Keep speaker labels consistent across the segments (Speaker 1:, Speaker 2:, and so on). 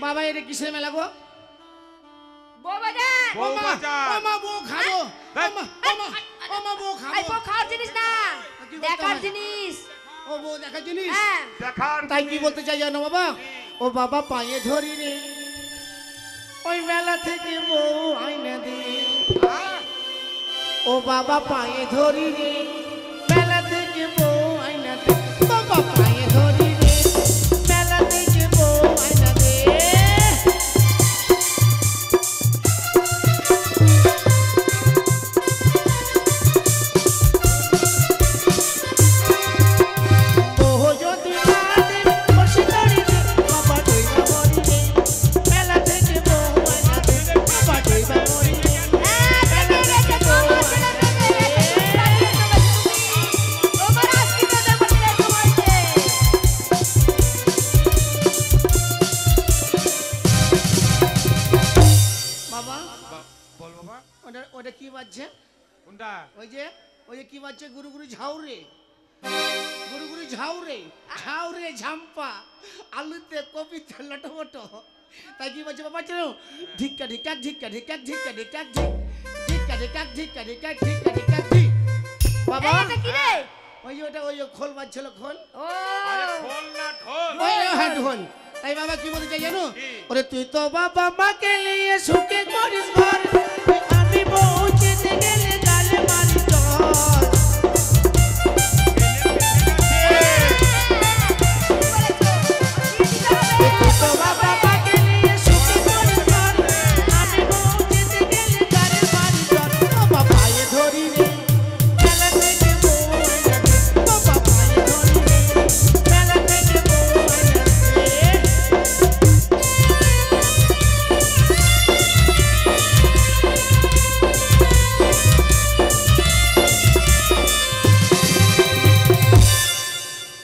Speaker 1: বাবা এটা কিসের মেলা গো?
Speaker 2: বউ বাজার।
Speaker 3: বউ বাজার।
Speaker 1: ওমা বউ খাবো। ওমা বউ খাবো।
Speaker 2: এই বউ খাওয়ার জিনিস না, দেখার জিনিস।
Speaker 1: ও বউ দেখার জিনিস।
Speaker 2: হ্যাঁ
Speaker 3: দেখার
Speaker 1: তাই কি বলতে চাই জানো বাবা? ও বাবা পায়ে ধরি রে, ওই মেলা থেকে বউ আইনা দে। ও বাবা পায়ে ধরি রে, মেলা থেকে বউ আইনা দে। বাবা পায়ে ধরি রে, মেলা থেকে বউ আইনা দে। বউ যদি না দে, বসে ধরি রে, বাবা ডইবা মরি রে। মেলা থেকে বউ আইনা দে, বাবা ডইবা মরি রে। বাবা
Speaker 3: বল বাবা।
Speaker 1: ওটা ওটা কি বাজছে?
Speaker 3: কোনটা?
Speaker 1: ওই যে কি বাজছে? গুরু গুরু ঝাউরে, গুরু গুরু ঝাউরে, ঝাউরে ঝাম্পা, আলুতে কপিতে লটবটো। তাই কি বলছে বাবা? চলো ধিক্কা ধিক্কা ধিক্কা ধিক্কা ধিক্কা ধিক্কা ধিক্কা ধিক্কা ধিক্কা ধিক্কা ধিক্কা ধিক্কা ধিক। বাবা
Speaker 2: এটা কি রে?
Speaker 1: ওই যে ওটা ওই যে খোল বাজছিল, খোল।
Speaker 2: ও
Speaker 3: আরে খোল না ঢোল।
Speaker 1: ওই হ্যাঁ ঢোল। তাই বাবা কি বলতে চাই জানো?
Speaker 3: কি?
Speaker 1: ওরে তুই তো বাবা মাকে নিয়ে সুখে করিস ঘর, আমি বউ যেতে গেলে গালে মারি চর। তুই তো বাবা মাকে নিয়ে সুখে করিস ঘর, আমি বউ যেতে গেলে গালে মারি চর। বাবা পায়ে ধরি রে, মেলা থেকে বউ আইনা দে। বাবা পায়ে ধরি রে, মেলা থেকে বউ আইনা দে।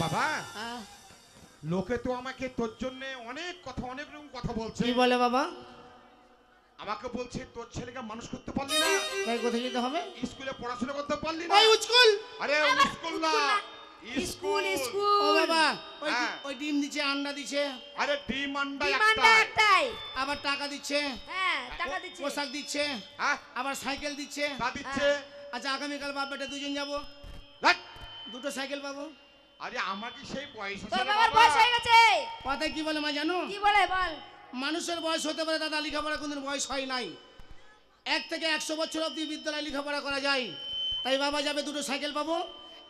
Speaker 3: বাবা
Speaker 1: আহ,
Speaker 3: লোকে তো আমাকে তোর জন্য অনেক কথা, অনেক রকম কথা বলছে।
Speaker 1: কি বলে বাবা?
Speaker 3: আমাকে বলছে তোর ছেলেকে মানুষ করতে পারলি না,
Speaker 1: তাই কোথায় যেতে হবে?
Speaker 3: স্কুলে পড়াশোনা করতে পারলি না।
Speaker 1: ওই স্কুল।
Speaker 3: আরে স্কুল না,
Speaker 2: স্কুল
Speaker 1: ও
Speaker 2: স্কুল।
Speaker 1: বাবা ওই
Speaker 3: হ্যাঁ।
Speaker 1: ওই ডিম দিচ্ছে, আন্ডা দিচ্ছে,
Speaker 3: আরে ডিম আন্ডা
Speaker 2: ডিমান্ডটা
Speaker 3: একটা।
Speaker 2: একটাই।
Speaker 1: আবার টাকা দিচ্ছে,
Speaker 2: হ্যাঁ টাকা দিচ্ছে।
Speaker 1: পোশাক দিচ্ছে,
Speaker 3: হ্যাঁ
Speaker 1: আবার সাইকেল দিচ্ছে।
Speaker 3: তা দিচ্ছে।
Speaker 1: আচ্ছা আগামীকাল বাপ বেটা দুজন যাবো,
Speaker 3: ধ্যাৎ।
Speaker 1: দুটো সাইকেল পাবো।
Speaker 3: আরে আমার কি সেই বয়স
Speaker 2: তোর
Speaker 3: আছে রে
Speaker 2: বাবার
Speaker 3: বাবা?
Speaker 2: বয়স হয়ে গেছে।
Speaker 1: কথায় কি বলে মা জানো?
Speaker 2: কি বলে বল?
Speaker 1: মানুষের বয়স হতে পারে দাদা, লেখাপড়া কোনদিন বয়স হয় নাই। 1 থেকে 100 বছর অবধি বিদ্যালয়ে লেখাপড়া করা যায়। তাই বাবা যাবে, দুটো সাইকেল পাবো,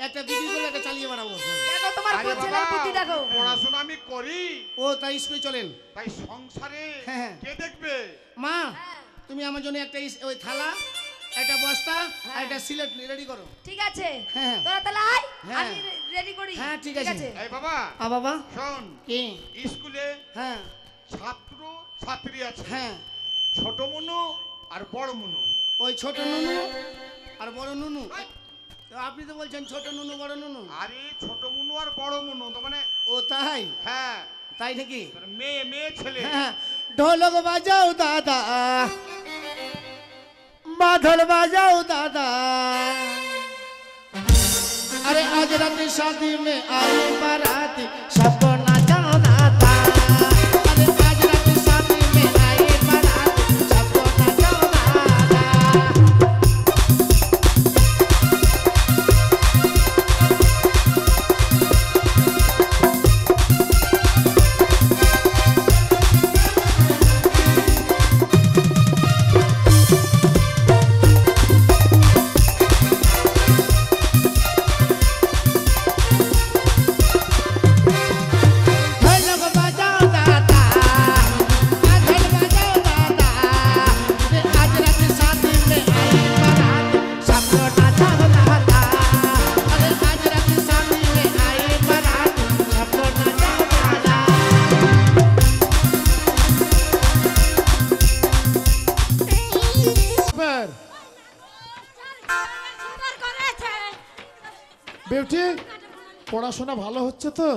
Speaker 1: একটা বিক্রি করে একটা চালিয়ে বেড়াবো।
Speaker 2: দেখো তোমার
Speaker 3: আরে
Speaker 2: ছেলের
Speaker 3: বাবা,
Speaker 2: বুদ্ধি দেখো।
Speaker 3: পড়াশোনা আমি করি,
Speaker 1: ও তাই স্কুলে চলেন।
Speaker 3: তাই সংসারে
Speaker 1: হ্যাঁ।
Speaker 3: কে দেখবে?
Speaker 1: মা
Speaker 2: হ্যাঁ,
Speaker 1: তুমি আমার জন্য একটা ওই থালা, একটা বস্তা আর
Speaker 2: হ্যাঁ।
Speaker 1: একটা সিলেট রেডি করো।
Speaker 2: ঠিক আছে।
Speaker 1: হ্যাঁ।
Speaker 2: তোরা তাহলে আয়,
Speaker 1: হ্যাঁ।
Speaker 2: আমি রেডি করি।
Speaker 1: হ্যাঁ, ঠিক আছে।
Speaker 3: এই বাবা
Speaker 1: বাবা
Speaker 3: শোন,
Speaker 1: কি?
Speaker 3: স্কুলে
Speaker 1: হ্যাঁ
Speaker 3: ছাত্র ছাত্রী আছে,
Speaker 1: হ্যাঁ,
Speaker 3: ছোট মনু আর বড় মনু।
Speaker 1: ওই ছোট নুনু আর বড় নুনু। তো আপনি তো বলছেন ছোট নুনু বড় নুনু।
Speaker 3: আরে ছোট মনু আর বড় মনু তো মানে
Speaker 1: ও তাই?
Speaker 3: হ্যাঁ,
Speaker 1: তাই নাকি?
Speaker 3: তোর মেয়ে মেয়ে ছেলে।
Speaker 1: হ্যাঁ, ঢোলক বাজাও দাদা, বাঁধল বাজাও দাদা, अरे आज रात शादी में आई बाराती, सबको नाचाओ दादा। अरे आज रात शादी में आई बाराती, सबको नाचाओ दादा।
Speaker 4: বেউটি পড়াশোনা ভালো হচ্ছে তো?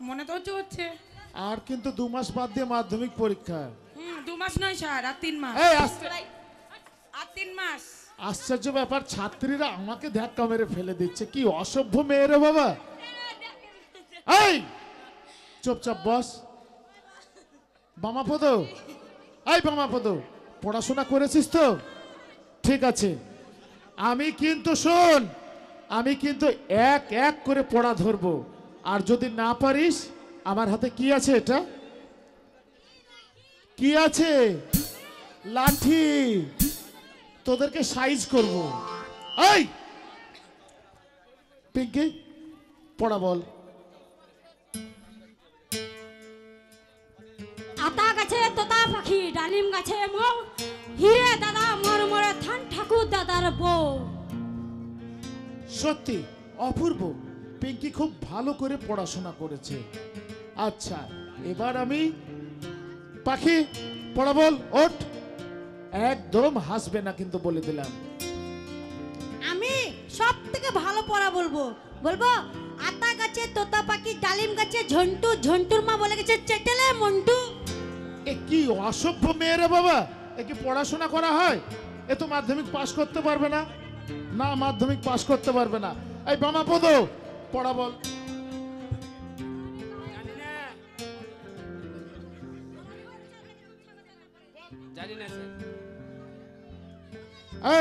Speaker 5: মনে তো হচ্ছে।
Speaker 4: আর কিন্তু 2 মাস বাদ দিয়ে মাধ্যমিক পরীক্ষা।
Speaker 5: 2 মাস নয় স্যার, আর 3 মাস।
Speaker 4: এই আস্তে,
Speaker 5: আর 3 মাস।
Speaker 4: আশ্চর্য ব্যাপার, ছাত্রীরা আমাকে ধাক্কা মেরে ফেলে দিচ্ছে। কি অসভ্য মেয়ে রে বাবা। এই চুপচাপ বস। বামাপদ, এই বামাপদ, পড়াশোনা করেছিস তো? ঠিক আছে, আমি কিন্তু শোন, আমি কিন্তু এক এক করে পড়া ধরবো, আর যদি না পারিস আমার হাতে কি আছে? এটা কি আছে? লাঠি। তোদেরকে সাইজ করব। এই পিঙ্কি, পড়া বল।
Speaker 6: আতা গাছে তোতা পাখি, ডালিম গাছে মৌ, হিরে দাদা মোর মোরে থান ঠাকুর দাদার বউ।
Speaker 4: সত্যি অপূর্ব, পিঙ্কি খুব ভালো করে পড়াশোনা করেছে। আচ্ছা, এবার আমি পাখি, পড়া বল, ওঠ। একদম হাসবে না কিন্তু, বলে দিলাম।
Speaker 6: আমি সব থেকে ভালো পড়া বলবো। বলবো আতা গাছে তোতা পাখি, ডালিম গাছে ঝন্টু, ঝন্টুর মা বলে গেছে চেটেলে মন্টু।
Speaker 4: এ কি অসভ্য মেয়ে রে বাবা, এ কি পড়াশোনা করা হয়? এ তো মাধ্যমিক পাস করতে পারবে না। না, মাধ্যমিক পাস করতে পারবে না। এই বামাপদ, পড়া বল।
Speaker 7: জানি না স্যার।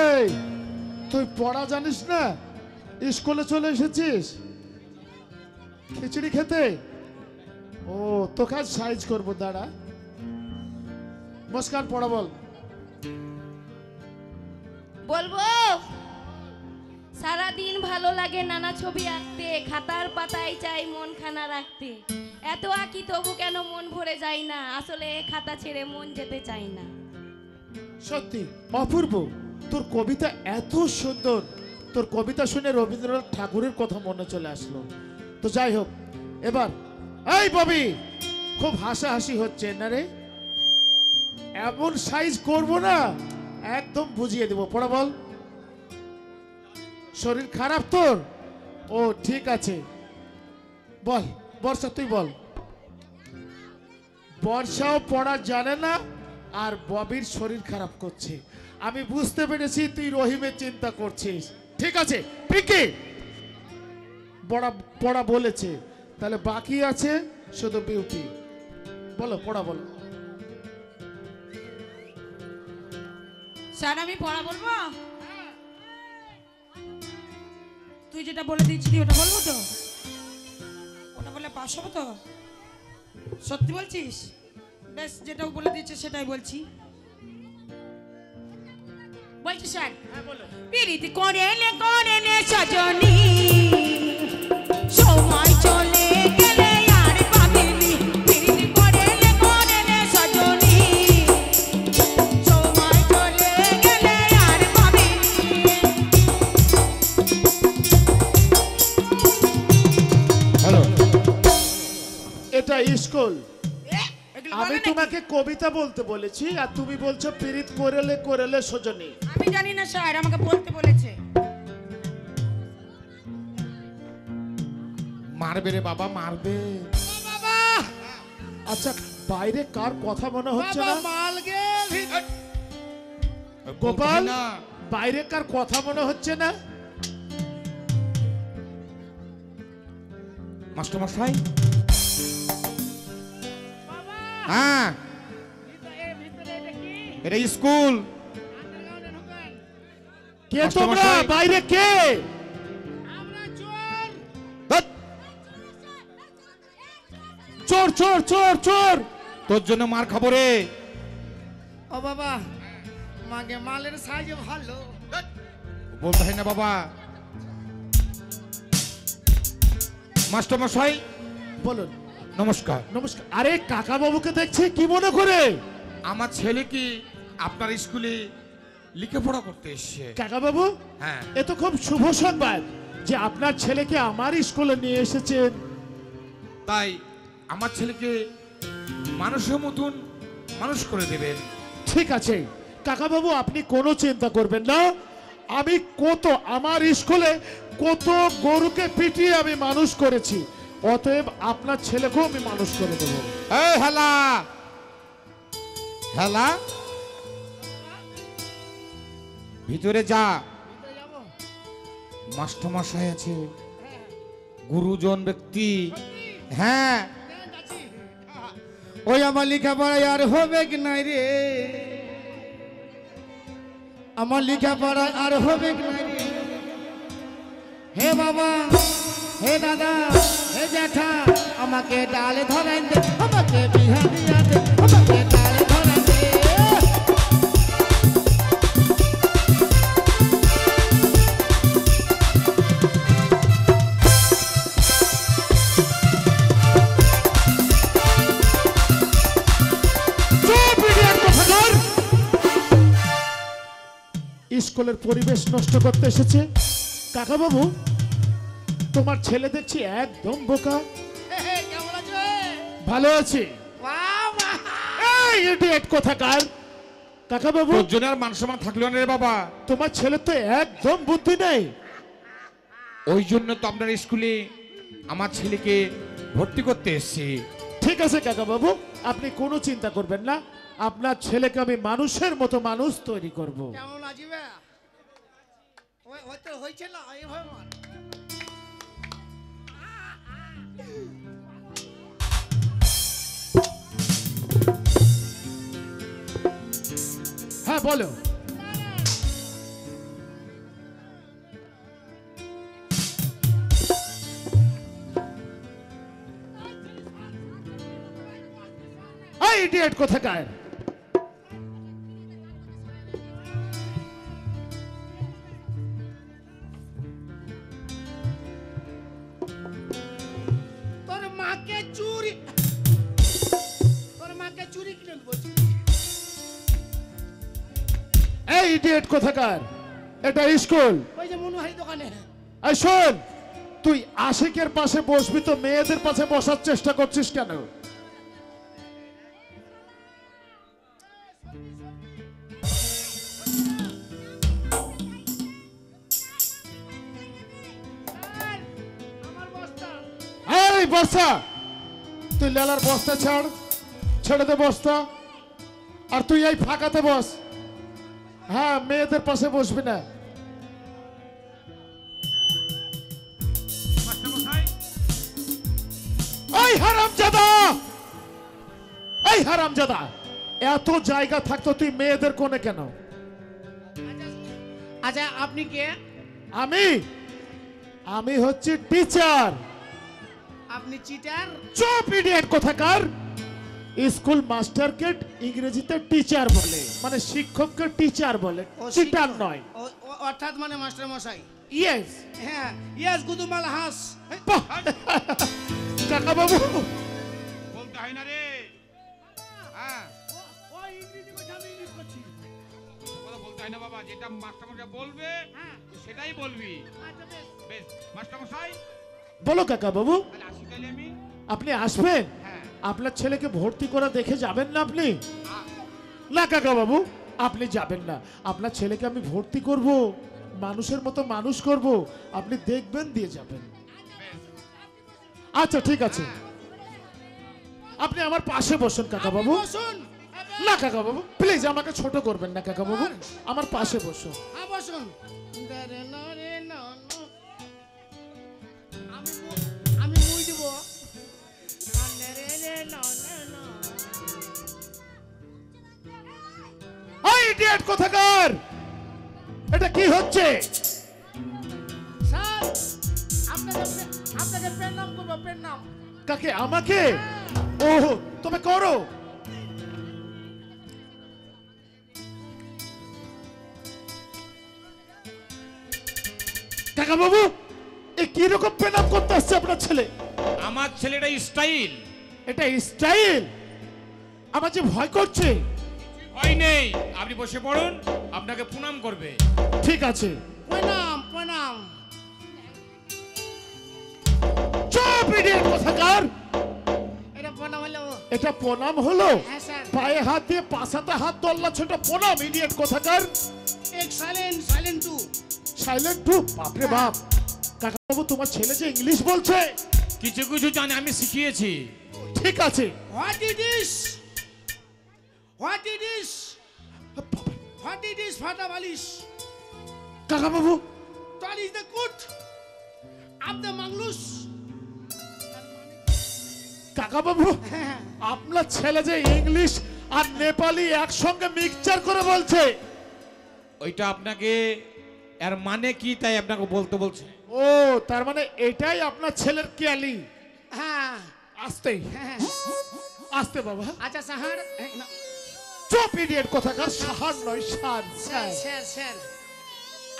Speaker 4: এই তুই পড়া জানিস না? স্কুলে চলে এসেছিস খিচুড়ি খেতে? ও, তো কাজ সাইজ করবো, দাঁড়া। মুস্কান, পড়া বল।
Speaker 2: বলবো সারাদিন ভালো লাগে নানা ছবি আঁকতে, খাতার পাতায় চাই মন খানা রাখতে, এত আঁকি তবু কেন মন ভরে যায় না, আসলে খাতা ছেড়ে মন যেতে চাই না।
Speaker 4: সত্যি অপূর্ব, তোর কবিতা এত সুন্দর। তোর কবিতা শুনে রবীন্দ্রনাথ ঠাকুরের কথা মনে চলে আসলো। তো যাই হোক, এবার এই ববি, খুব হাসাহাসি হচ্ছে না রে? এমন সাইজ করব না, একদম বুঝিয়ে দেব। পড়া বল। শরীর খারাপ তোর? ও ঠিক আছে, বল। বর্ষা, তুই বল। বর্ষাও পড়া জানে না, আর ববির শরীর খারাপ করছে। আমি বুঝতে পেরেছি তুই রহিমের চিন্তা করছিস। ঠিক আছে পিঙ্কি, পড়া পড়া বলেছে, তাহলে বাকি আছে শুধু বিউটি। বলো, পড়া বলো।
Speaker 5: স্যার আমি পড়া বলবো? তুই যেটা বলে দিচ্ছিলি ওটা বলবো তো? ওটা বলে পাস হবো তো? সত্যি বলছিস? বেশ, যেটা বলে দিচ্ছে সেটাই বলছি। বলছি স্যার, পিরিতি করেলে করেলে সজনী, সময় চলে গেলে আর পাবিনি। পিরিতি করেলে করেলে সজনী, সময় চলে গেলে আর পাবিনি।
Speaker 3: হ্যালো,
Speaker 4: এটা স্কুল।
Speaker 5: এগুলো
Speaker 4: আমি
Speaker 5: বলে নাকি?
Speaker 4: তোমাকে কবিতা বলতে বলেছি, আর তুমি বলছো পীড়িত করেলে করেলে সজনী।
Speaker 5: আমি জানি না স্যার, আমাকে বলতে বলেছে।
Speaker 3: মারবে রে বাবা, মারবে।
Speaker 4: আচ্ছা, বাইরে কার কথা মনে হচ্ছে না?
Speaker 1: মালগে
Speaker 4: গোপাল,
Speaker 3: না,
Speaker 4: বাইরে কার কথা মনে হচ্ছে না?
Speaker 3: মাস্টার মশাই। হ্যাঁ, এটা স্কুল।
Speaker 4: কে
Speaker 3: মাস্টার
Speaker 4: তোমরা?
Speaker 3: মশাই।
Speaker 4: বাইরে কে?
Speaker 3: ধ্যাৎ,
Speaker 4: চোর চোর চোর চোর!
Speaker 3: তোর জন্য মার খাবো রে।
Speaker 1: ও বাবা, মাগে মালের সাইজ ভালো।
Speaker 3: বলতে হয় না বাবা। মাস্টার মশাই
Speaker 4: বলুন।
Speaker 3: নমস্কার।
Speaker 4: নমস্কার। আরে কাকা বাবুকে দেখছি, কি মনে করে?
Speaker 3: আমার ছেলে কি আপনার স্কুলে লেখাপড়া করতে এসছে?
Speaker 4: কাকা বাবু,
Speaker 3: হ্যাঁ।
Speaker 4: এ তো খুব শুভ সংবাদ যে আপনার ছেলেকে আমার স্কুলে নিয়ে এসেছেন।
Speaker 3: তাই আমার ছেলেকে মানুষের মতন মানুষ করে দেবেন।
Speaker 4: ঠিক আছে কাকা বাবু, আপনি কোনো চিন্তা করবেন না। আমি আমার স্কুলে কত গরুকে পিটিয়ে আমি মানুষ করেছি, অতএব আপনার ছেলেকেও আমি মানুষ করে দেবো।
Speaker 3: এই হেলা, হেলা, ভিতরে যা। মাস্টার মশাই আছে, গুরুজন ব্যক্তি। হ্যাঁ,
Speaker 1: ওই আমার লেখাপড়া আর হবে কি নাই রে, আমার লেখাপড়া আর হবে কি নাই রে। হে বাবা, হে দাদা, হে জ্যাঠা, আমাকে ডালে ধরাই দে, আমাকে বিহা দিয়া দে, আমাকে ডালে ধরাই দে।
Speaker 4: স্কুলের পরিবেশ নষ্ট করতে এসেছে। কাকা বাবু, তোমার ছেলে দেখছি একদম বোকা।
Speaker 1: কেমন আছো?
Speaker 4: ভালো আছি। এই ইডিয়েট কোথাকার। কাকা বাবু,
Speaker 3: তোর জন্য আর মান সম্মান থাকলো না রে বাবা।
Speaker 4: তোমার ছেলে তো একদম বুদ্ধি নেই।
Speaker 3: ওই জন্য তো আপনার স্কুলে আমার ছেলেকে ভর্তি করতে এসেছি।
Speaker 4: ঠিক আছে কাকা বাবু, আপনি কোনো চিন্তা করবেন না, আপনার ছেলেকে আমি মানুষের মতো মানুষ তৈরি করব।
Speaker 1: কেমন আছি বে? হয়তো হয়েছে না এইভাবে মার।
Speaker 4: হ্যাঁ বলো। এই ইডিয়েট কোথাকার।
Speaker 1: তোর মাকে চুরি, তোর মাকে চুরি কিনে দেবো।
Speaker 4: এই ইডিয়েট কোথাকার, এটা স্কুল।
Speaker 1: ওই যে মনোহারি দোকানে।
Speaker 4: এই শোন, তুই আশিকের পাশে বসবি তো মেয়েদের পাশে বসার চেষ্টা করছিস কেন?
Speaker 1: আমার বস্তা।
Speaker 4: এই বস্তা, তুই লেলার বস্তা ছাড়, ছেড়ে দে বস্তা, আর তুই এই ফাঁকাতে বস। হ্যাঁ, মেয়েদের পাশে বসবি না। এই হারামজাদা, এই হারামজাদা, এত জায়গা থাকতো তুই মেয়েদের কোণে কেন?
Speaker 1: আচ্ছা আপনি কে?
Speaker 4: আমি আমি হচ্ছি টিচার।
Speaker 1: আপনি চিটার?
Speaker 4: চুপ ইডিয়েট কোথাকার। স্কুল মাস্টারকে ইংরেজিতে টিচার বলে, মানে শিক্ষককে টিচার বলে, চিটার নয়।
Speaker 1: অর্থাৎ মানে মাস্টার মশাই।
Speaker 4: ইয়েস।
Speaker 1: হ্যাঁ, ইয়েস গুদুমাল হাস।
Speaker 4: কাকা বাবু,
Speaker 3: বলতে হয় না রে। হ্যাঁ,
Speaker 1: ও ইংরেজি কথা, আমি ইংলিশ করছি।
Speaker 3: কথা বলতে হয় না বাবা, যেটা মাস্টারমশাই বলবে তুই সেটাই বলবি।
Speaker 1: আচ্ছা বেশ।
Speaker 3: বেশ মাস্টারমশাই,
Speaker 4: বলো কাকা বাবু।
Speaker 3: তাহলে আসি তাহলে আমি।
Speaker 4: আপনি আসবেন?
Speaker 3: হ্যাঁ।
Speaker 4: আপনার ছেলেকে ভর্তি করা দেখে যাবেন না আপনি? না কাকা বাবু, আপনি যাবেন না। আপনার ছেলেকে আমি ভর্তি করব, মানুষের মতো মানুষ করব, আপনি দেখবেন, দিয়ে যাবেন। আচ্ছা ঠিক আছে, আপনি আমার পাশে বসুন কাকা বাবু।
Speaker 1: বসুন।
Speaker 4: না কাকা বাবু, প্লিজ আমাকে ছোট করবেন না কাকা বাবু, আমার পাশে বসুন।
Speaker 1: হ্যাঁ বসুন। আমি মুই দিব।
Speaker 4: এই ইডিয়েট কোথাকার, এটা কি হচ্ছে?
Speaker 1: স্যার, আপনাকে পেন নাম করবো, পেন নাম।
Speaker 4: কাকে? আমাকে? ও, তুমি করো। কাকা বাবু, এ কি রকম পেনাম করতে আসছে আপনার ছেলে?
Speaker 3: আমার ছেলেটা স্টাইল।
Speaker 4: এটা স্টাইল? আমার যে ভয় করছে।
Speaker 3: হয় নেই, আপনি বসে পড়ুন, আপনাকে প্রণাম করবে।
Speaker 4: ঠিক আছে।
Speaker 1: প্রণাম প্রণাম।
Speaker 4: চুপ ইডিয়েট কোথাকার।
Speaker 1: এটা প্রণাম হলো?
Speaker 4: এটা প্রণাম হলো?
Speaker 1: হ্যাঁ স্যার।
Speaker 4: পায়ে হাত দিয়ে পাশাতে হাত তোলা ছোট প্রণাম ইডিয়েট কোথাকার।
Speaker 1: এক silent, silent two.
Speaker 4: Silent two? বাপরে বাপ। কাকা বাবু, তোমার ছেলে যে ইংলিশ বলছে।
Speaker 3: কিছু কিছু জানি, আমি শিখিয়েছি।
Speaker 4: ঠিক আছে।
Speaker 1: What it is? What it is? What it is? ফাটা বালিশ।
Speaker 4: কাকা বাবু,
Speaker 1: That is the good of the manglus.
Speaker 4: কাকা বাবু আপনার ছেলে যে ইংলিশ আর নেপালি একসঙ্গে মিক্সচার করে বলছে।
Speaker 3: ওইটা আপনাকে এর মানে কি তাই আপনাকে বলতে বলছে।
Speaker 4: ও তার মানে এটাই আপনার ছেলের ক্যালি।
Speaker 1: হ্যাঁ
Speaker 4: আস্তে
Speaker 1: হ্যাঁ।
Speaker 4: আস্তে বাবা।
Speaker 1: আচ্ছা সাহার না,
Speaker 4: চুপ ইডিয়েট কথাকার, সাহার নয় সার।
Speaker 1: Sir sir sir.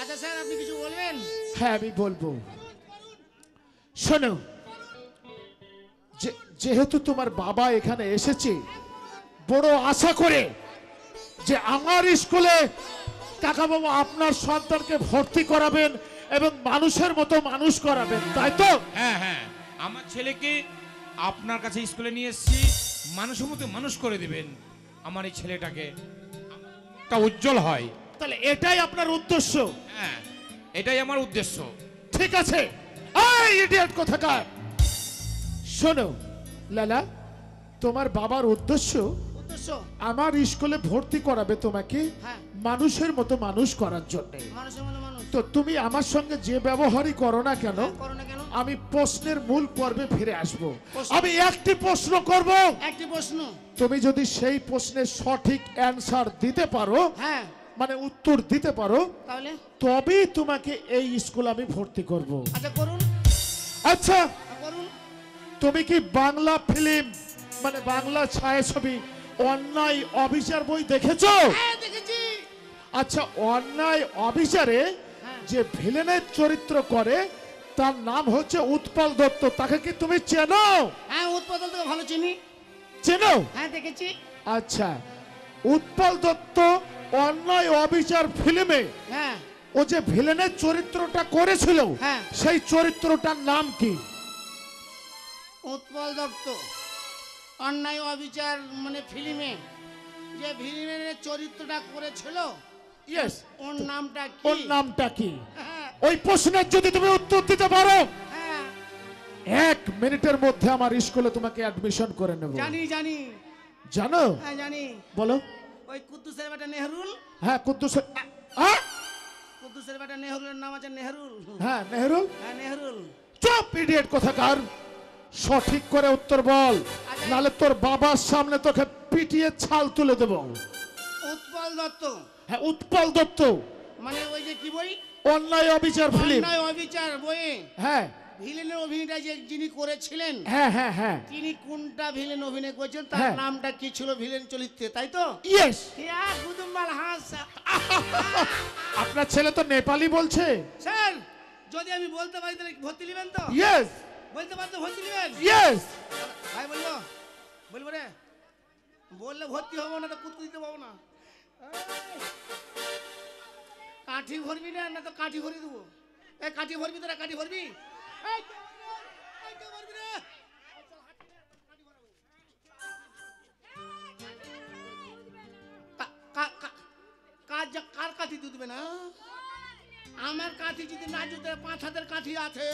Speaker 1: আচ্ছা স্যার আপনি কিছু বলবেন?
Speaker 4: হ্যাঁ আমি বলবো। শোনো, যেহেতু তোমার বাবা এখানে এসেছে বড় আশা করে যে আমার স্কুলে কাকা বাবু আপনার সন্তানকে ভর্তি করাবেন এবং মানুষের মতো মানুষ করাবেন, তাই তো?
Speaker 3: হ্যাঁ হ্যাঁ, আমার ছেলেকে আপনার কাছে স্কুলে নিয়ে এসেছি, মানুষের মতো মানুষ করে দিবেন আমার এই ছেলেটাকে, তা উজ্জ্বল হয়।
Speaker 4: তাহলে এটাই আপনার উদ্দেশ্য?
Speaker 3: হ্যাঁ, এটাই আমার উদ্দেশ্য।
Speaker 4: ঠিক আছে। এই ইডিয়েট কোথাকার, শোনো লালা, তোমার বাবার উদ্দেশ্য
Speaker 1: উদ্দেশ্য
Speaker 4: আমার স্কুলে ভর্তি করাবে তোমাকে
Speaker 1: হ্যাঁ।
Speaker 4: মানুষের মতো মানুষ করার জন্য।
Speaker 1: মানুষের মতো মানুষ
Speaker 4: তো তুমি আমার সঙ্গে যে ব্যবহারই করো না কেন,
Speaker 1: করো না কেন?
Speaker 4: আমি প্রশ্নের মূল পর্বে ফিরে আসব।
Speaker 1: প্রশ্ন?
Speaker 4: আমি একটি প্রশ্ন করব,
Speaker 1: একটি প্রশ্ন।
Speaker 4: তুমি যদি সেই প্রশ্নের সঠিক অ্যানসার দিতে পারো,
Speaker 1: হ্যাঁ
Speaker 4: মানে উত্তর দিতে পারো,
Speaker 1: তাহলে
Speaker 4: তবেই তোমাকে এই স্কুলে আমি ভর্তি করব।
Speaker 1: আচ্ছা করুন,
Speaker 4: আচ্ছা
Speaker 1: করুন।
Speaker 4: তুমি কি বাংলা ফিল্ম মানে বাংলা ছায়াছবি অন্যায় অবিচার বই দেখেছো?
Speaker 1: হ্যাঁ দেখেছি।
Speaker 4: আচ্ছা, অন্যায় অবিচারে যে ভিলেনের চরিত্র করে তার নাম হচ্ছে উৎপল দত্ত, তাকে কি তুমি চেনো?
Speaker 1: হ্যাঁ উৎপাদন থেকে ভালো চিনি।
Speaker 4: চেনো?
Speaker 1: হ্যাঁ দেখেছি।
Speaker 4: আচ্ছা, উৎপল দত্ত অন্যায় অবিচার ফিল্মে
Speaker 1: হ্যাঁ
Speaker 4: ও যে ভিলেনের চরিত্রটা করেছিল,
Speaker 1: হ্যাঁ।
Speaker 4: সেই চরিত্রটার নাম কি?
Speaker 1: উৎপল দত্ত অন্যায় অবিচার মানে ফিল্মে যে ভিলেনের চরিত্রটা করেছিল,
Speaker 4: ইয়েস,
Speaker 1: ওর নামটা কি?
Speaker 4: ওর নামটা কি?
Speaker 1: হ্যাঁ
Speaker 4: ওই প্রশ্নের যদি তুমি উত্তর দিতে পারো,
Speaker 1: হ্যাঁ
Speaker 4: 1 মিনিটের মধ্যে আমার স্কুলে তোমাকে অ্যাডমিশন করে নেব।
Speaker 1: জানি জানি।
Speaker 4: জানো?
Speaker 1: হ্যাঁ জানি।
Speaker 4: বলো।
Speaker 1: ওই কুদ্দুসের বেটা নেহরুল।
Speaker 4: হ্যাঁ কুদ্দুস। হ্যাঁ
Speaker 1: কুদ্দুসের বেটা নেহরুলের নাম আছে নেহরুল।
Speaker 4: হ্যাঁ নেহরু।
Speaker 1: হ্যাঁ নেহরুল।
Speaker 4: চুপ ইডিয়েট কোথাকার, সঠিক করে উত্তর বল, নালে তোর বাবার সামনে তোকে পিটিয়ে ছাল তুলে দেব।
Speaker 1: উৎপল দত্ত
Speaker 4: হ্যাঁ উৎপল দত্ত
Speaker 1: মানে ওই যে কি বই,
Speaker 4: অন্যায় অবিচার ফিল্ম।
Speaker 1: অন্যায় অবিচার বইয়ে
Speaker 4: হ্যাঁ
Speaker 1: ভিলেনের অভিনয়টা যে যিনি করেছিলেন,
Speaker 4: হ্যাঁ হ্যাঁ হ্যাঁ
Speaker 1: তিনি কোনটা ভিলেন অভিনয় করেছেন, তার
Speaker 4: হ্যাঁ।
Speaker 1: নামটা কি ছিল ভিলেন চরিত্রে, তাই তো?
Speaker 4: ইয়েস।
Speaker 1: ইয়া গুদুম্বাল হাস।
Speaker 4: আপনার ছেলে তো নেপালি বলছে।
Speaker 1: স্যার যদি আমি বলতে পারি তাহলে ভর্তি নেবেন তো?
Speaker 4: ইয়েস
Speaker 1: বলতে পারতো ভর্তি নেবেন?
Speaker 4: ইয়েস।
Speaker 1: ভাই বলবো, বলবো রে, বললে ভর্তি হবো না তো কুতকু দিতে পাবো না। কাঠি ভরবি না তো কাঠি ভরি দেবো। এই কাঠি ভরবি তোরা, কাঠি ভরবি। এই, এই কে ভরবি রে? কার কাঠি দুধবে না? আমার কাঠি যদি না জুতে 5 হাতের কাঠি আছে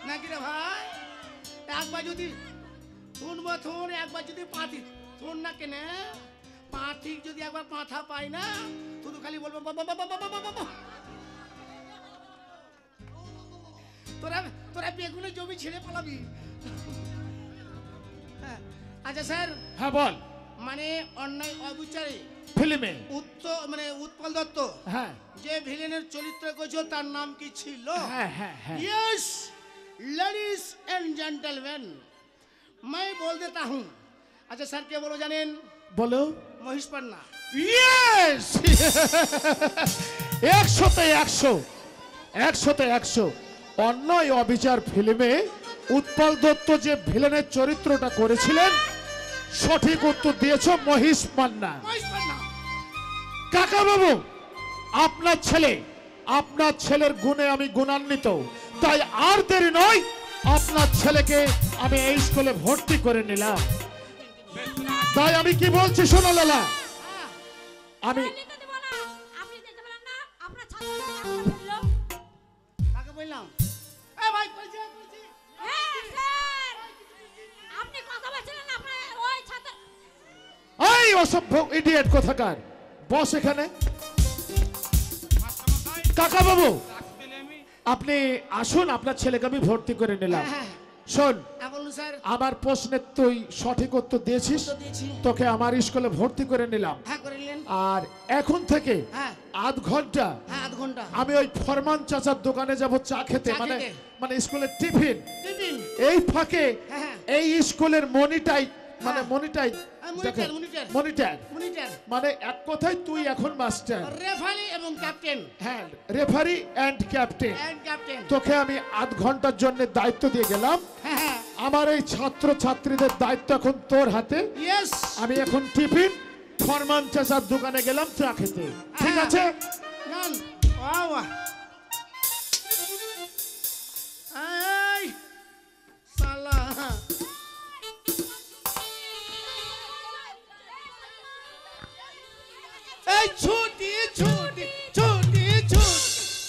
Speaker 1: নাকি রে ভাই? একবার যদি শুনবো থুন, একবার যদি পাঠি থুন না কেনে পাঠি যদি একবার পাঁথা পাই না, শুধু খালি বলবো বাবা বাবা বাবা বাবা। তোরা তোরা বেগুনের জমি ছেড়ে পালাবি। হ্যাঁ, আচ্ছা স্যার।
Speaker 4: হ্যাঁ বল।
Speaker 1: মানে অন্যায় অবিচারে
Speaker 4: ফিল্মে
Speaker 1: মানে উৎপল দত্ত
Speaker 4: হ্যাঁ
Speaker 1: যে ভিলেনের চরিত্র করেছিল তার নাম কি ছিল?
Speaker 4: হ্যাঁ হ্যাঁ হ্যাঁ
Speaker 1: यस लेडीज एंड जेंटलमैन मैं बोल देता हूँ। अच्छा सर क्या बोलो जानेन?
Speaker 4: বলো।
Speaker 1: মহিষ পান্না।
Speaker 4: ইয়েস। 100তে 100, 100তে 100। অন্যায় অবিচার ফিল্মে উৎপল দত্ত যে ভিলেনের চরিত্রটা করেছিলেন, সঠিক উত্তর দিয়েছো মহিষ পান্না।
Speaker 1: মহিষ পান্না।
Speaker 4: কাকা বাবু, আপনার ছেলের গুণে আমি গুণান্বিত, তাই আর দেরি নয়, আপনার ছেলেকে আমি এই স্কুলে ভর্তি করে নিলাম। তাই আমি কি বলছি শোনো লালা, আমি
Speaker 6: আপনি যেতে পারেন না, আপনার ছাত্ররা এখনো ফেললো।
Speaker 1: কাকে বললাম? এ ভাই কইছে কইছে।
Speaker 6: হ্যাঁ স্যার, আপনি কথা বলছিলেন না, আপনার ওই ছাত্র।
Speaker 4: এই অসভ্য ইডিয়েট কোথাকার, বস এখানে। কাকা বাবু আপনি আসুন, আপনার ছেলেকে আমি ভর্তি করে নিলাম।
Speaker 1: হ্যাঁ।
Speaker 4: শোন,
Speaker 1: এখন স্যার।
Speaker 4: আমার প্রশ্নের তুই সঠিক উত্তর দিয়েছিস,
Speaker 1: উত্তর দিয়েছি।
Speaker 4: তোকে আমার স্কুলে ভর্তি করে নিলাম।
Speaker 1: হ্যাঁ করে নিলেন।
Speaker 4: আর এখন থেকে
Speaker 1: হ্যাঁ
Speaker 4: আধ ঘন্টা
Speaker 1: হ্যাঁ, আধ ঘন্টা
Speaker 4: আমি ওই ফরমান চাচার দোকানে যাব চা খেতে,
Speaker 1: চা
Speaker 4: মানে
Speaker 1: খেতে।
Speaker 4: মানে স্কুলের টিফিন।
Speaker 1: টিফিন।
Speaker 4: এই ফাঁকে
Speaker 1: হ্যাঁ, হ্যাঁ।
Speaker 4: এই স্কুলের মনিটাই মানে
Speaker 1: হ্যাঁ।
Speaker 4: মনিটাই
Speaker 1: মনিটর, মনিটর।
Speaker 4: মনিটার
Speaker 1: মনিটর,
Speaker 4: মানে এক কথায় তুই এখন মাস্টার।
Speaker 1: রেফারি এবং ক্যাপ্টেন।
Speaker 4: হ্যাঁ, referee and captain.
Speaker 1: And captain.
Speaker 4: তোকে আমি আধ ঘন্টার জন্য দায়িত্ব দিয়ে গেলাম।
Speaker 1: হ্যাঁ হ্যাঁ,
Speaker 4: আমার এই ছাত্র ছাত্রীদের দায়িত্ব এখন তোর হাতে।
Speaker 1: ইয়েস।
Speaker 4: আমি এখন টিফিন ফরমান চাচার দোকানে গেলাম চা খেতে, ঠিক
Speaker 1: হ্যাঁ।
Speaker 4: আছে?
Speaker 1: গান। বাহ বাহ। এই সালা। এই ছুটি ছুটি ছুটি ছুটি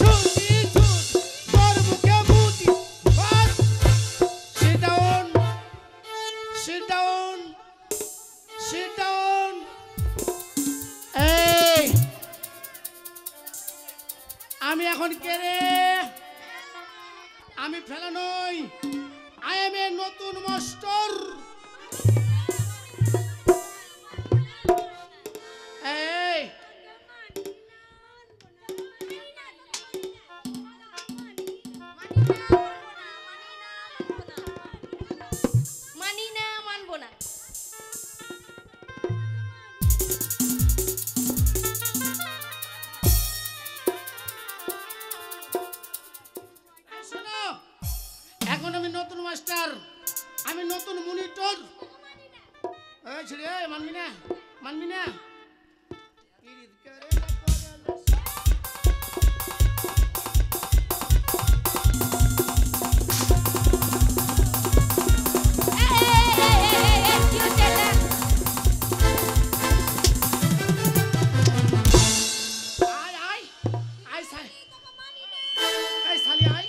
Speaker 1: ছুটি ছুটি তোর মুখে বুটি। Sit down. Sit down. Sit down. এই আমি এখন কে রে? আমি ফেলা নই, আই এম এ নতুন মাস্টার। এই
Speaker 2: মানি না, মানবো না।
Speaker 1: শোনো, এখন আমি নতুন মাস্টার, আমি নতুন মনিটর। এই ছেড়ে, মানবি না, মানবি না।
Speaker 2: কি হচ্ছে এটা?
Speaker 1: আয় আয় আয় সাই, এই সালি আয়।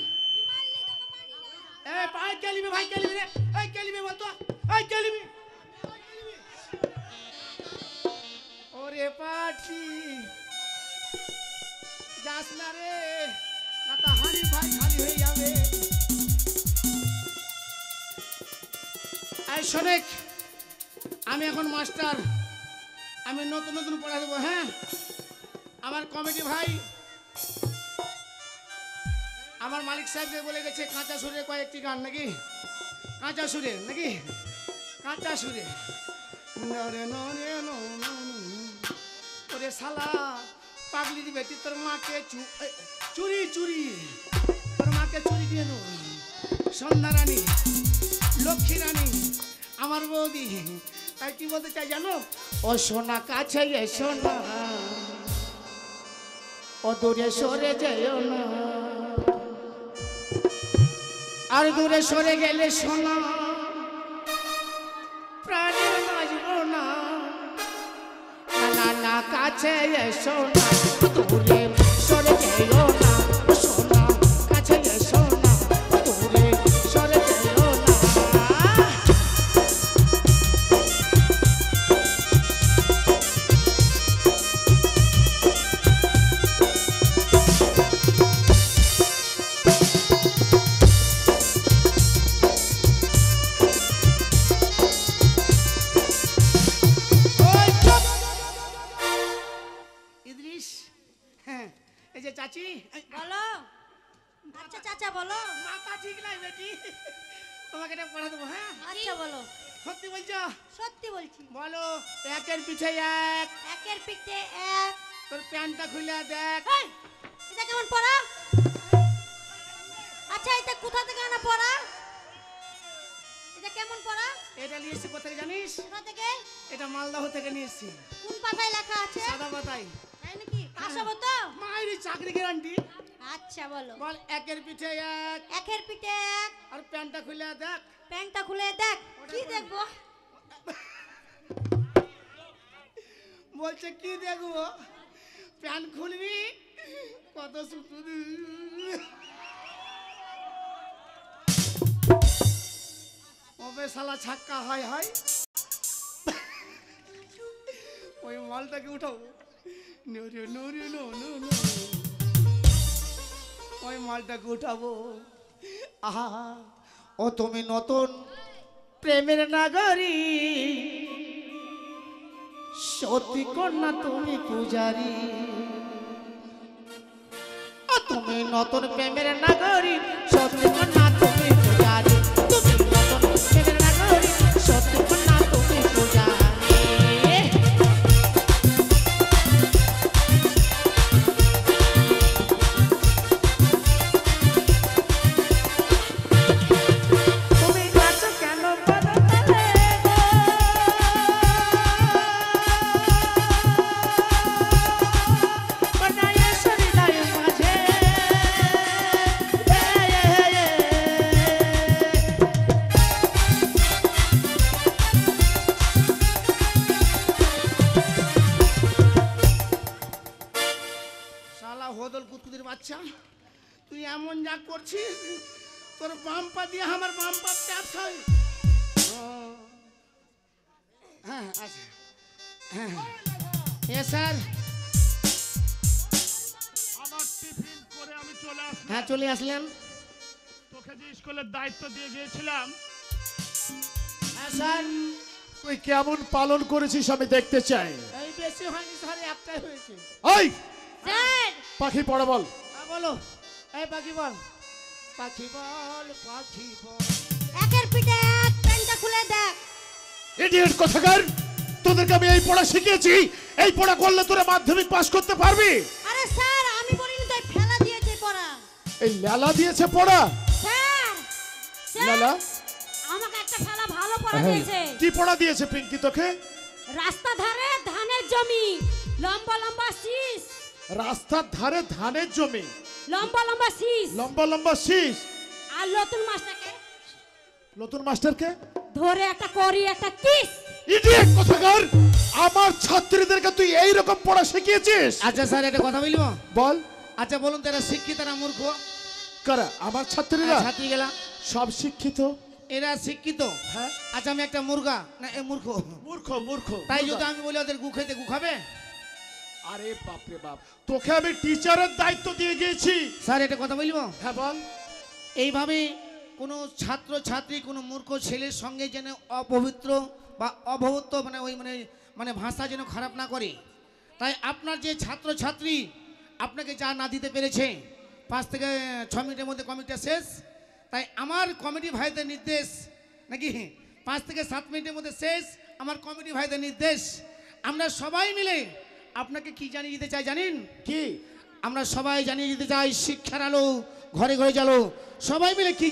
Speaker 1: এই ভাই কে লিবে, ভাই কে লিবে রে? এই কে লিবে বল তো, এই কে লিবে? ওরে পাটি যাস না রে, না তো হানি ভাই খালি হয়ে যাবে। এই শোনেক, আমি এখন মাস্টার, আমি নতুন নতুন পড়া দেবো। হ্যাঁ, আমার কমিটি ভাই আমার মালিক সাহেবকে বলে গেছে কাঁচা সুরে কয়েকটি গান, নাকি কাঁচা সুরে, নাকি কাঁচা সুরে। নরে নরে নো নো নো। ওরে শালা পাগলি দিবে তুই তোর মাকে চুরি চুরি, তোর মাকে চুরি দিয়ে নো। সন্ধ্যা রানী, লক্ষ্মী রানী, আমার বৌদি। তাই কি বলতে চাই জানো? ও সোনা কাছে এসো না, ও দূরে সরে যেও না, আর দূরে সরে গেলে সোনা প্রাণে বাঁচবো না। না না কাছে এসো না, দূরে সরে যেও না, ও সোনা কাছে এসো না, দূরে সরে যেও না। ওই চুপ! ইদ্রিস, হ্যাঁ, এই যে চাচি,
Speaker 6: বলো। আচ্ছা চাচা বলো।
Speaker 1: মাথা ঠিক নাই বেটি, তোমাকে এটা পড়া দেবো। হ্যাঁ,
Speaker 6: আচ্ছা বলো।
Speaker 1: সত্যি বলছো?
Speaker 6: সত্যি বলছি।
Speaker 1: বলো, একের পিছে এক,
Speaker 6: একের পিঠে এক।
Speaker 1: তোর প্যান্টটা খুলে দেখ।
Speaker 6: এই, এটা কেমন পড়া? আচ্ছা এটা কোথা থেকে আনা পড়া? এটা কেমন পড়া?
Speaker 1: এটা নিয়ে এসছি কোথা থেকে জানিস?
Speaker 6: কোথা থেকে?
Speaker 1: এটা মালদহ থেকে নিয়ে এসছি,
Speaker 6: কোন পাতায় লেখা আছে?
Speaker 1: সাদা পাতায়।
Speaker 6: তাই নাকি? পাস হবো তো?
Speaker 1: মায়ের চাকরি গ্যারান্টি।
Speaker 6: আচ্ছা বলো।
Speaker 1: বল, একের পিছে এক,
Speaker 6: একের পিঠে এক।
Speaker 1: আর প্যান্টটা খুলে দেখ।
Speaker 6: প্যান্টটা খুলে দেখ। কি দেখবো?
Speaker 1: বলছে কি দেখবো? প্যান্ট খুলবি, কত সুতু। ওবে শালা ছাক্কা হয় হয়। ওই মালটাকে উঠাও, নরে নরে নো নো নো। ওই মালটাকে উঠাবো। আহা, ও তুমি নতুন প্রেমের নাগরী সতী কন্যা তুমি পূজারি তুমি নতুন প্রেমের নাগরী সতী কন্যা তুমি পূজারি তুমি নতুন প্রেমের নাগরী সতী কন্যা তুমি পূজারি বাচ্চা তুই এমন যা করছিস তোর বাম পা দিয়ে আমার বাম পা ট্যাপ হয় হ্যাঁ আচ্ছা হ্যাঁ এ স্যার
Speaker 4: আমার টিফিন করে আমি চলে আসলাম।
Speaker 1: হ্যাঁ চলে আসলেন
Speaker 4: তোকে যে স্কুলের দায়িত্ব দিয়ে গিয়েছিলাম
Speaker 1: হ্যাঁ স্যার
Speaker 4: তুই কেমন পালন করেছিস আমি দেখতে চাই।
Speaker 1: এই বেশি হয়নি স্যার একটাই হয়েছে
Speaker 4: ওই
Speaker 6: স্যার
Speaker 4: পাখি পড়া বল।
Speaker 1: হ্যাঁ বলো এই পাখি বল পাখি বল পাখি বল
Speaker 6: একের পিঠে এক প্যান্টটা খুলে দেখ।
Speaker 4: ইডিয়েট কোথাকার, তোদেরকে আমি এই পড়া শিখিয়েছি, এই পড়া করলে তোরা মাধ্যমিক পাস করতে পারবি?
Speaker 6: আরে স্যার আমি বলিনি তাই ফেলা দিয়েছে পড়া।
Speaker 4: এই লেলা দিয়েছে পড়া?
Speaker 6: স্যার
Speaker 4: লেলা
Speaker 6: আমাকে একটা ফেলা ভালো পড়া দিয়েছে।
Speaker 4: কি পড়া দিয়েছে পিঙ্কি তোকে?
Speaker 6: রাস্তা ধারে ধানের জমি, লম্বা লম্বা শীষ।
Speaker 4: রাস্তার ধারে ধানের জমি,
Speaker 6: লম্বা লম্বা শীষ।
Speaker 4: লম্বা লম্বা শীষ।
Speaker 6: আর নতুন মাস্টারকে
Speaker 4: নতুন মাস্টারকে
Speaker 6: ধরে একটা করি একটা কিস।
Speaker 4: ইডিয়েট কোথাকার, আমার ছাত্রীদেরকে তুই এই রকম পড়া শিখিয়েছিস?
Speaker 1: আচ্ছা স্যার একটা কথা বলবো?
Speaker 4: বল।
Speaker 1: আচ্ছা বলুন তো এরা শিক্ষিত না মূর্খ?
Speaker 4: কারা? আমার ছাত্রীরা
Speaker 1: ছাত্রী গেলা
Speaker 4: সব শিক্ষিত।
Speaker 1: এরা শিক্ষিত?
Speaker 4: হ্যাঁ।
Speaker 1: আচ্ছা আমি একটা মুরগা না এ মূর্খ
Speaker 4: মূর্খ মূর্খ।
Speaker 1: তাই যদি আমি বলি ওদের গু খেতে গু খাবে?
Speaker 4: আরে বাপরে বাপ, তোকে আমি টিচারের দায়িত্ব দিয়ে গিয়েছি।
Speaker 1: স্যার একটা কথা বলবো?
Speaker 4: হ্যাঁ বল।
Speaker 1: এইভাবে কোনো ছাত্র ছাত্রী কোনো মূর্খ ছেলের সঙ্গে যেন অপবিত্র বা অভবত্ব মানে ওই মানে মানে ভাষা যেন খারাপ না করে। তাই আপনার যে ছাত্র ছাত্রী আপনাকে যা না দিতে পেরেছে 5 থেকে 6 মিনিটের মধ্যে কমিটিটা শেষ। তাই আমার কমিটি ভাইদের নির্দেশ নাকি 5 থেকে 7 মিনিটের মধ্যে শেষ। আমার কমিটি ভাইদের নির্দেশ আমরা সবাই মিলে আপনাকে কি জানিয়ে দিতে চাই জানেন?
Speaker 4: কি?
Speaker 1: আমরা সবাই জানিয়ে দিতে চাই শিক্ষার আলো ঘরে ঘরে জ্বালো। সবাই মিলে কি